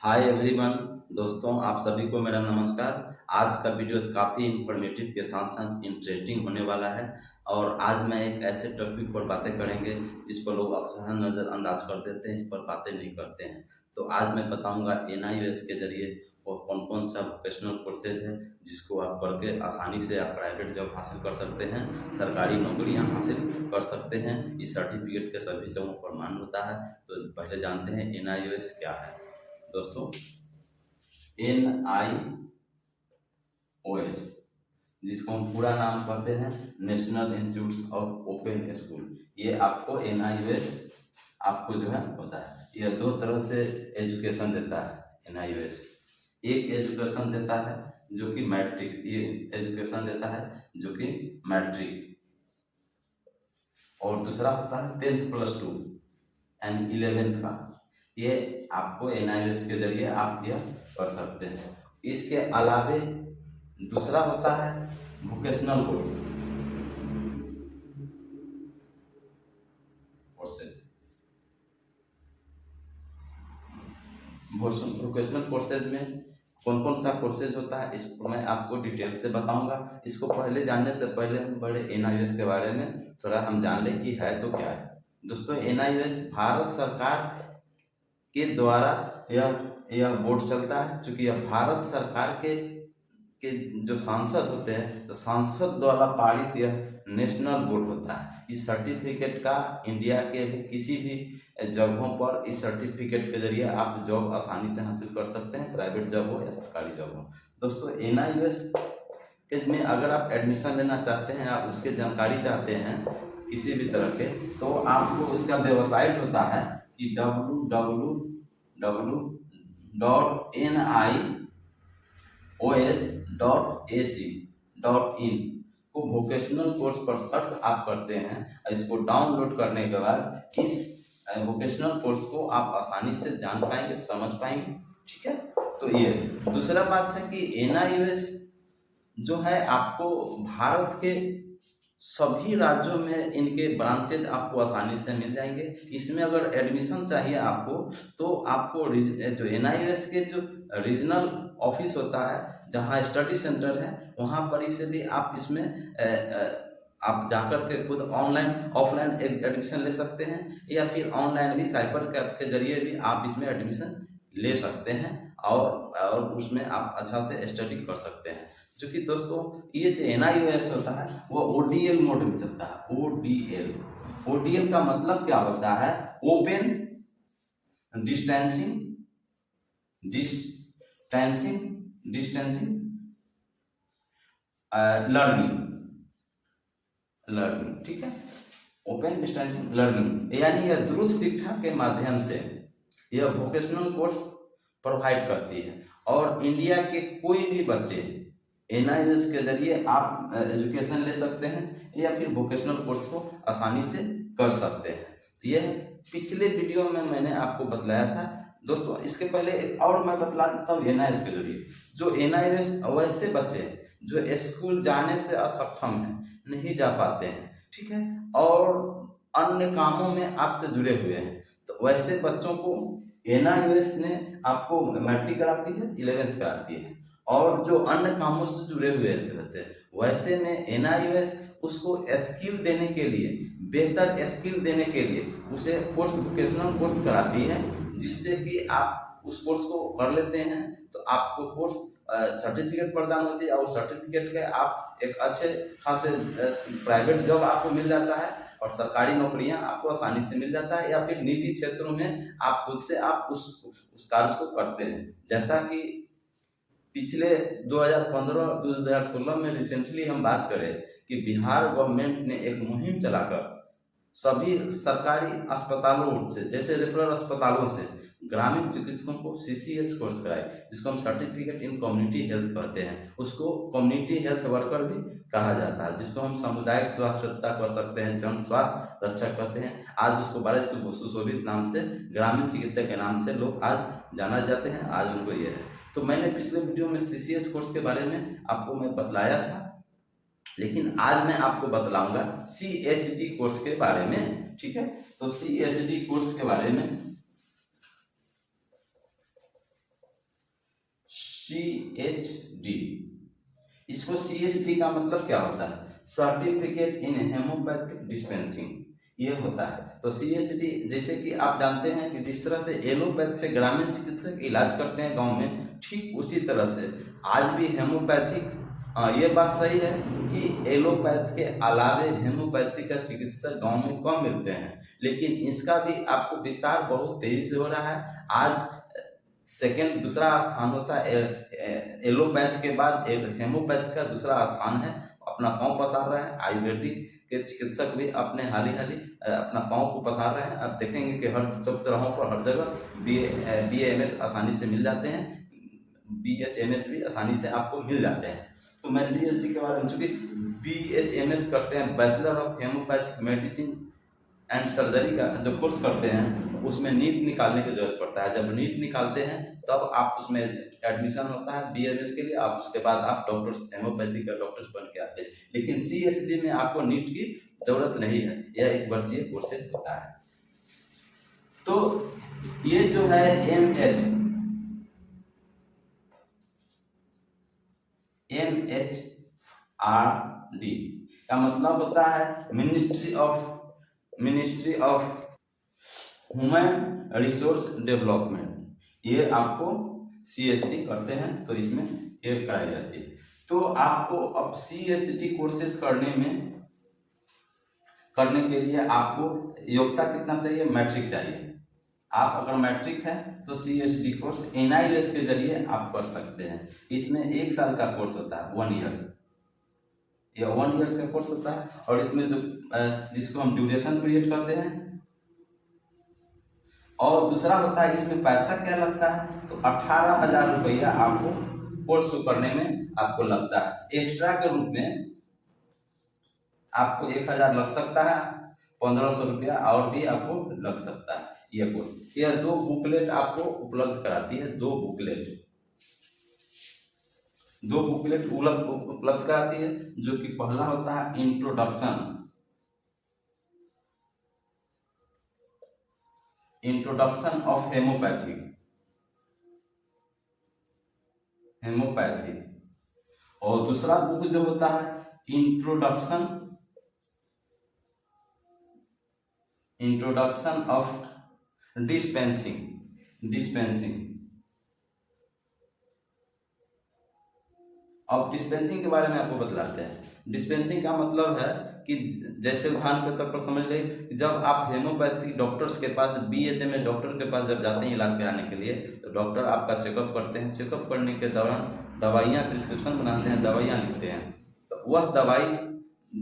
Hi everyone. दोस्तों, आप सभी को मेरा नमस्कार। आज का वीडियो काफ़ी इंफॉर्मेटिव के साथ साथ इंटरेस्टिंग होने वाला है। और आज मैं एक ऐसे टॉपिक पर बातें करेंगे जिस पर लोग अक्सर नज़रअंदाज कर देते हैं, इस पर बातें नहीं करते हैं। तो आज मैं बताऊंगा एनआईओएस के जरिए वो कौन कौन सा वोकेशनल कोर्सेज है जिसको आप करके आसानी से आप प्राइवेट जॉब हासिल कर सकते हैं, सरकारी नौकरियां हासिल कर सकते हैं। इस सर्टिफिकेट के सभी जगहों पर मान्य होता है। तो पहले जानते हैं एनआईओएस क्या है। दोस्तों, NIOS, जिसको हम पूरा नाम कहते हैं national institute of open school, ये आपको NIOS आपको जो है होता है। यह दो तरह से एजुकेशन देता है NIOS। एक एजुकेशन देता है जो कि मैट्रिक, ये एजुकेशन देता है जो कि मैट्रिक, और दूसरा होता है 10th+2 एंड 11th का। ये आपको NIOS के जरिए आप यह कर सकते हैं। इसके अलावे दूसरा होता है वोकेशनल कोर्सेज। वोकेशनल कोर्सेज में कौन कौन सा कोर्सेज होता है इसको मैं आपको डिटेल से बताऊंगा। इसको पहले जानने से पहले हम बड़े NIOS के बारे में थोड़ा हम जान लें कि है तो क्या है। दोस्तों, NIOS भारत सरकार के द्वारा यह बोर्ड चलता है। चूंकि यह भारत सरकार के जो सांसद होते हैं, तो सांसद द्वारा पारित यह नेशनल बोर्ड होता है। इस सर्टिफिकेट का इंडिया के भी किसी भी जगहों पर इस सर्टिफिकेट के जरिए आप जॉब आसानी से हासिल कर सकते हैं, प्राइवेट जॉब हो या सरकारी जॉब हो। दोस्तों, NIOS में अगर आप एडमिशन लेना चाहते हैं, आप उसके जानकारी चाहते हैं किसी भी तरह के, तो आपको उसका वेबसाइट होता है कि www.nios.ac.in को वोकेशनल कोर्स पर सर्च आप करते हैं। इसको डाउनलोड करने के बाद इस वोकेशनल कोर्स को आप आसानी से जान पाएंगे, समझ पाएंगे। ठीक है, तो ये दूसरा बात है कि NIOS जो है आपको भारत के सभी राज्यों में इनके ब्रांचेज आपको आसानी से मिल जाएंगे। इसमें अगर एडमिशन चाहिए आपको, तो आपको जो NIOS के जो रीजनल ऑफिस होता है, जहां स्टडी सेंटर है, वहां पर इसे भी आप इसमें आप जाकर के खुद ऑनलाइन ऑफलाइन एडमिशन ले सकते हैं, या फिर ऑनलाइन भी साइबर कैफ के जरिए भी आप इसमें एडमिशन ले सकते हैं, और उसमें आप अच्छा से स्टडी कर सकते हैं। क्योंकि दोस्तों, ये जो NIOS होता है वो ODL मोड में चलता है। ODL का मतलब क्या होता है? Open distancing distancing learning. ठीक है, ओपन डिस्टेंसिंग लर्निंग, यानी यह द्रुत शिक्षा के माध्यम से यह वोकेशनल कोर्स प्रोवाइड करती है। और इंडिया के कोई भी बच्चे NIOS के जरिए आप एजुकेशन ले सकते हैं, या फिर वोकेशनल कोर्स को आसानी से कर सकते हैं। यह पिछले वीडियो में मैंने आपको बतलाया था। दोस्तों, इसके पहले और मैं बतला देता हूँ NIOS के जरिए। जो NIOS वैसे बच्चे जो स्कूल जाने से असक्षम हैं, नहीं जा पाते हैं, ठीक है, और अन्य कामों में आपसे जुड़े हुए हैं, तो वैसे बच्चों को NIOS ने आपको मैट्रिक कराती है, 11th कराती है। और जो अन्य कामों से जुड़े हुए रहते हैं, वैसे में NIOS उसको स्किल देने के लिए, बेहतर स्किल देने के लिए उसे वोकेशनल कोर्स कराती है, जिससे कि आप उस कोर्स को कर लेते हैं तो आपको कोर्स सर्टिफिकेट प्रदान होती है, और सर्टिफिकेट के आप एक अच्छे खासे प्राइवेट जॉब आपको मिल जाता है, और सरकारी नौकरियां आपको आसानी से मिल जाता है, या फिर निजी क्षेत्रों में आप खुद से आप उस कार्य को करते हैं। जैसा कि पिछले 2015-2016 में रिसेंटली हम बात करें कि बिहार गवर्नमेंट ने एक मुहिम चलाकर सभी सरकारी अस्पतालों से, जैसे रेफरल अस्पतालों से, ग्रामीण चिकित्सकों को CCH कोर्स कराए, जिसको हम सर्टिफिकेट इन कम्युनिटी हेल्थ कहते हैं। उसको कम्युनिटी हेल्थ वर्कर भी कहा जाता है, जिसको हम सामुदायिक स्वास्थ्य कर सकते हैं, जन स्वास्थ्य रक्षक कहते हैं। आज उसको बड़े सुशोभित नाम से, ग्रामीण चिकित्सक के नाम से लोग आज जाना जाते हैं। आज उनको ये है। तो मैंने पिछले वीडियो में CCH कोर्स के बारे में आपको मैं बतलाया था, लेकिन आज मैं आपको बतलाऊंगा CHD कोर्स के बारे में। ठीक है, तो CHD कोर्स के बारे में CHD। इसको CHD का मतलब क्या होता है? सर्टिफिकेट इन हेमोपैथिक डिस्पेंसिंग, ये होता है। तो CHD जैसे कि आप जानते हैं कि जिस तरह से एलोपैथ से ग्रामीण चिकित्सक इलाज करते हैं गांव में, ठीक उसी तरह से आज भी हेमोपैथिक, ये बात सही है कि एलोपैथ के अलावे हेमोपैथी का चिकित्सक गांव में कम मिलते हैं, लेकिन इसका भी आपको विस्तार बहुत तेजी से हो रहा है। आज दूसरा स्थान होता है एलोपैथ के बाद हेमोपैथ का दूसरा स्थान है। अपना पांव पसार रहे हैं, आयुर्वेदिक के चिकित्सक भी अपने हाल ही अपना पांव को पसार रहे हैं। अब देखेंगे कि हर सब चौराहों पर हर जगह BAMS आसानी से मिल जाते हैं, BHMS भी आसानी से आपको मिल जाते हैं। तो मैं CHD के बारे में, चूंकि BHMS करते हैं, bachelor of homeopathic medicine and surgery का जो कोर्स करते हैं, उसमें नीट निकालने की जरूरत पड़ता है। जब नीट निकालते हैं तब आप उसमें एडमिशन होता है BMS के लिए, आप उसके बाद आप डॉक्टर्स हेमोपैथी का डॉक्टर्स बन के आते हैं। लेकिन CHD में आपको नीट की जरूरत नहीं है, यह एक वर्षीय कोर्सेज होता है। तो ये जो है MHRD का मतलब होता है ministry of human resource development. ये आपको CHD करते हैं तो इसमें ये कराई जाती है। तो आपको अब CHD कोर्सेज करने के लिए आपको योग्यता कितना चाहिए? मैट्रिक चाहिए। आप अगर मैट्रिक है तो CHD कोर्स NIS के जरिए आप कर सकते हैं। इसमें 1 साल का कोर्स होता है, 1 ईयर्स, ये 1 ईयर्स का कोर्स होता है। और इसमें जो जिसको हम ड्यूरेशन पीरियड कहते हैं। और दूसरा होता है इसमें पैसा क्या लगता है? तो 18,000 रुपया आपको कोर्स करने में आपको लगता है। एक्स्ट्रा के रूप में आपको 1,000 लग सकता है, 1,500 रुपया और भी आपको लग सकता है ये कोर्स। यह 2 बुकलेट आपको उपलब्ध कराती है, 2 बुकलेट उपलब्ध कराती है, जो कि पहला होता है इंट्रोडक्शन ऑफ हेमोपैथी, और दूसरा बुक जो होता है इंट्रोडक्शन ऑफ डिस्पेंसिंग। अब डिस्पेंसिंग के बारे में आपको बतलाते हैं। डिस्पेंसिंग का मतलब है कि जैसे उदाहरण के तौर पर समझ ले, जब आप हेमोपैथी डॉक्टर्स के पास, BHMS डॉक्टर के पास जब जाते हैं इलाज कराने के लिए, तो डॉक्टर आपका चेकअप करते हैं। चेकअप करने के दौरान दवाइयाँ प्रिस्क्रिप्शन बनाते हैं, दवाइयाँ लिखते हैं। तो वह दवाई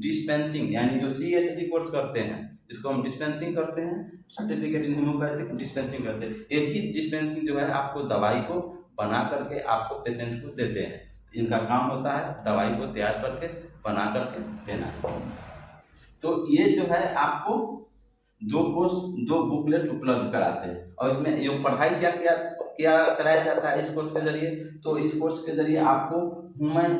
डिस्पेंसिंग, यानी जो CHD कोर्स करते हैं, जिसको हम डिस्पेंसिंग करते हैं, सर्टिफिकेट इन हेमोपैथिक डिस्पेंसिंग करते हैं। यही डिस्पेंसिंग जो है आपको दवाई को बना करके आपको पेशेंट को देते हैं। इनका काम होता है दवाई को तैयार करके बना करके देना। तो ये जो है आपको 2 बुकलेट उपलब्ध कराते हैं। और इसमें ये पढ़ाई क्या कराया जाता है इस कोर्स के जरिए? तो इस कोर्स के जरिए आपको ह्यूमन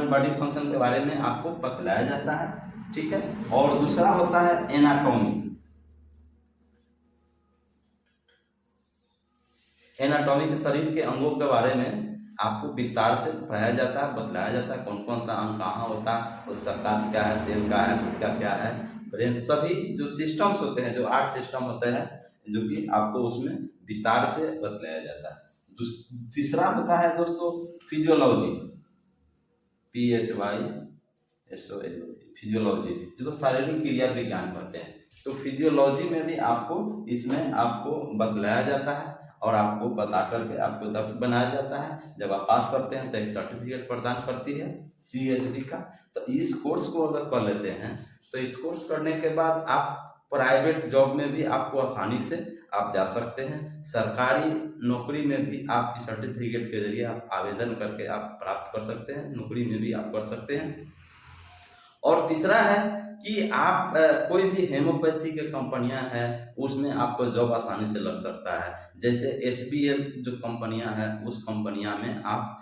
बॉडी फंक्शन के बारे में आपको बतलाया जाता है, ठीक है। और दूसरा होता है एनाटॉमी के शरीर के अंगों के बारे में आपको विस्तार से पढ़ाया जाता है, बतलाया जाता है, कौन कौन सा अंग कहाँ होता है, उसका कार्य क्या है, सेल क्या है, किसका क्या है, ब्रेन, सभी जो सिस्टम्स होते हैं, जो 8 सिस्टम होते हैं, जो कि आपको उसमें विस्तार से बतलाया जाता है। तीसरा होता है दोस्तों फिजियोलॉजी, फिजियोलॉजी, जिसको शारीरिक क्रिया विज्ञान कहते हैं। तो फिजियोलॉजी में भी इसमें आपको बतलाया जाता है और आपको बता करके आपको दक्ष बनाया जाता है। जब आप पास करते हैं तो एक सर्टिफिकेट प्रदान करती है CHD का। तो इस कोर्स को अगर कर लेते हैं तो इस कोर्स करने के बाद आप प्राइवेट जॉब में भी आपको आसानी से आप जा सकते हैं। सरकारी नौकरी में भी आप इस सर्टिफिकेट के जरिए आप आवेदन करके आप प्राप्त कर सकते हैं, नौकरी में भी आप कर सकते हैं। और तीसरा है कि आप कोई भी हेमोपैथी के कंपनियां हैं उसमें आपको जॉब आसानी से लग सकता है। जैसे SBL जो कंपनियां हैं, उस कंपनियां में आप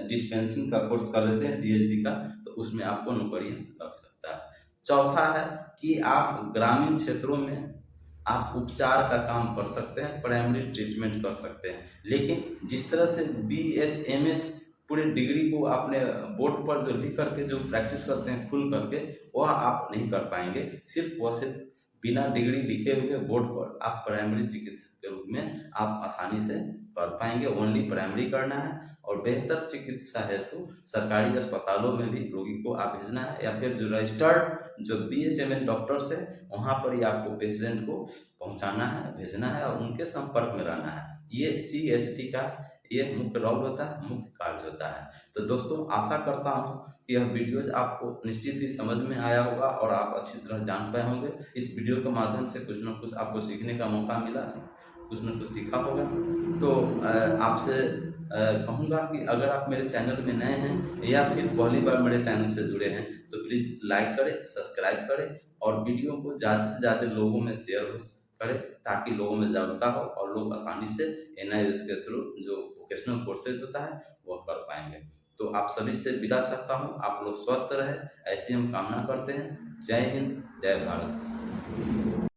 डिस्पेंसिंग का कोर्स कर लेते हैं CHD का, तो उसमें आपको नौकरी लग सकता है। चौथा है कि आप ग्रामीण क्षेत्रों में आप उपचार का काम कर सकते हैं, प्राइमरी ट्रीटमेंट कर सकते हैं। लेकिन जिस तरह से BHMS पूरे डिग्री को आपने बोर्ड पर जो लिख करके जो प्रैक्टिस करते हैं खुल करके, वह आप नहीं कर पाएंगे। सिर्फ बिना डिग्री लिखे हुए बोर्ड पर आप प्राइमरी चिकित्सक के रूप में आप आसानी से कर पाएंगे। ओनली प्राइमरी करना है और बेहतर चिकित्सा हेतु सरकारी अस्पतालों में भी रोगी को आप भेजना है, या फिर जो रजिस्टर्ड जो BHMS डॉक्टर्स है वहाँ पर ही आपको पेशेंट को पहुँचाना है, भेजना है और उनके संपर्क में रहना है। ये CST का ये मुख्य रोल होता है, मुख्य कार्य होता है। तो दोस्तों आशा करता हूँ कि यह वीडियोज आपको निश्चित ही समझ में आया होगा और आप अच्छी तरह जान पाए होंगे। इस वीडियो के माध्यम से कुछ न कुछ आपको सीखने का मौका मिला, कुछ न कुछ सीखा होगा। तो आपसे कहूँगा कि अगर आप मेरे चैनल में नए हैं या फिर पहली बार मेरे चैनल से जुड़े हैं तो प्लीज़ लाइक करें, सब्सक्राइब करें और वीडियो को ज़्यादा से ज़्यादा लोगों में शेयर करें ताकि लोगों में जागरूकता हो और लोग आसानी से NIOS के थ्रू जो वोकेशनल कोर्सेज होता है वह कर पाएंगे। तो आप सभी से विदा चाहता हूँ, आप लोग स्वस्थ रहें, ऐसी हम कामना करते हैं। जय हिंद, जय भारत।